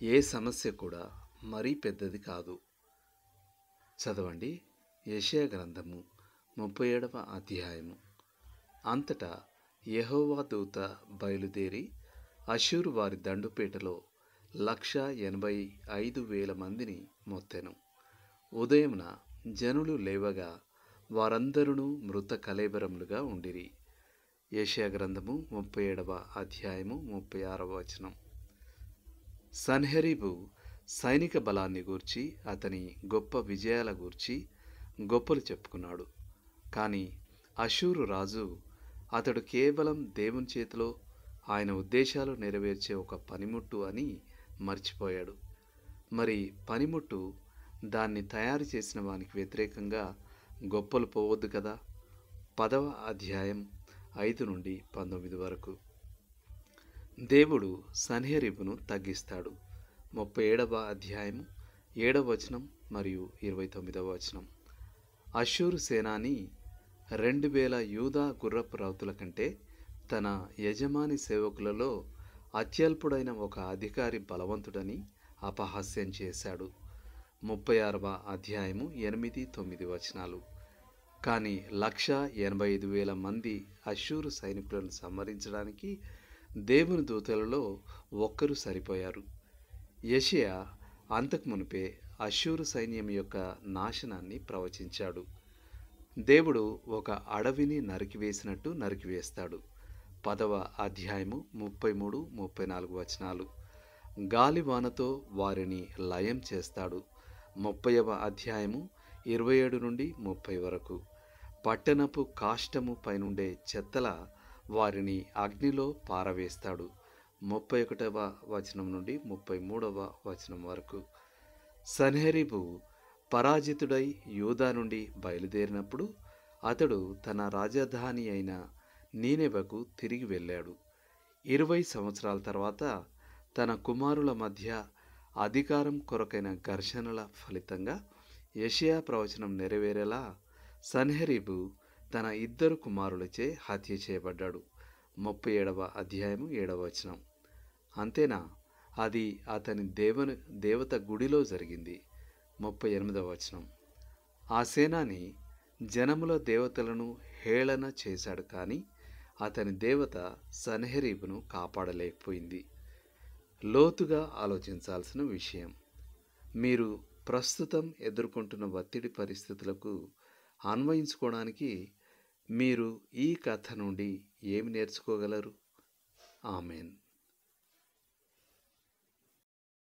ఏ సమస్య కూడా మరీ పెద్దది కాదు. చదవండి. యెషయా గ్రంథము 37వ అధ్యాయము. అంతటా యెహోవా దూత బయలుదేరి అష్షూరు వారి దండుపేటలో 185,000 మందిని మొత్తెను. ఉదయమున జనులు లేవగా వారందరూ మృత కళేబరములుగా ఉండిరి. యెషయా గ్రంథము 37వ అధ్యాయము 36వ వచనం. సన్హెరీబు సైనిక బలాన్ని గూర్చి, అతని గొప్ప విజయాల గూర్చి గొప్పలు చెప్పుకున్నాడు. కానీ అష్షూరు రాజు అతడు కేవలం దేవుని చేతిలో ఆయన ఉద్దేశాలు నెరవేర్చే ఒక పనిముట్టు అని మర్చిపోయాడు. మరి పనిముట్టు దాన్ని తయారు చేసిన వానికి వ్యతిరేకంగా గొప్పలు పోవద్దు కదా. 10వ అధ్యాయం 5 నుండి 19 వరకు. దేవుడు సన్హెరీబును తగ్గిస్తాడు. 37వ అధ్యాయము 7వ వచనం మరియు 29వ వచనం. అష్షూరు సేనాని 2,000 యూదా గుర్రపు రౌతుల కంటే తన యజమాని సేవకులలో అత్యల్పుడైన ఒక అధికారి బలవంతుడని అపహాస్యం చేశాడు. 36వ అధ్యాయము 8-9 వచనాలు. కానీ 185,000 మంది అష్షూరు సైనికులను సంహరించడానికి దేవుని దూతలలో ఒక్కరు సరిపోయారు. యెషయా అంతకు మునిపే అష్షూరు సైన్యం యొక్క నాశనాన్ని ప్రవచించాడు. దేవుడు ఒక అడవిని నరికివేసినట్టు నరికివేస్తాడు. 10వ అధ్యాయము 33-34 వచనాలు. గాలివానతో వారిని లయం చేస్తాడు. 30వ అధ్యాయము 27 నుండి 30 వరకు. పట్టణపు కాష్టము పైనుండే చెత్తల వారిని అగ్నిలో పారవేస్తాడు. 31వ వచనం నుండి 33వ వచనం వరకు. సన్హెరీబు పరాజితుడై యూదా నుండి బయలుదేరినప్పుడు అతడు తన రాజధాని అయిన నీనెవెకు తిరిగి వెళ్ళాడు. 20 సంవత్సరాల తర్వాత తన కుమారుల మధ్య అధికారం కొరకైన ఘర్షణల ఫలితంగా యెషయా ప్రవచనం నెరవేరేలా సన్హెరీబు తన 2 కుమారులచే హత్య చేయబడ్డాడు. 37వ అధ్యాయము 7వ వచనం. అంతేనా? అది అతని దేవత గుడిలో జరిగింది. 38వ వచనం. ఆ సేనాని జనముల దేవతలను హేళన చేశాడు, కానీ అతని దేవత సన్హెరీబును కాపాడలేకపోయింది. లోతుగా ఆలోచించాల్సిన విషయం. మీరు ప్రస్తుతం ఎదుర్కొంటున్న ఒత్తిడి పరిస్థితులకు అన్వయించుకోవడానికి మీరు ఈ కథ నుండి ఏమి నేర్చుకోగలరు? ఆమెన్.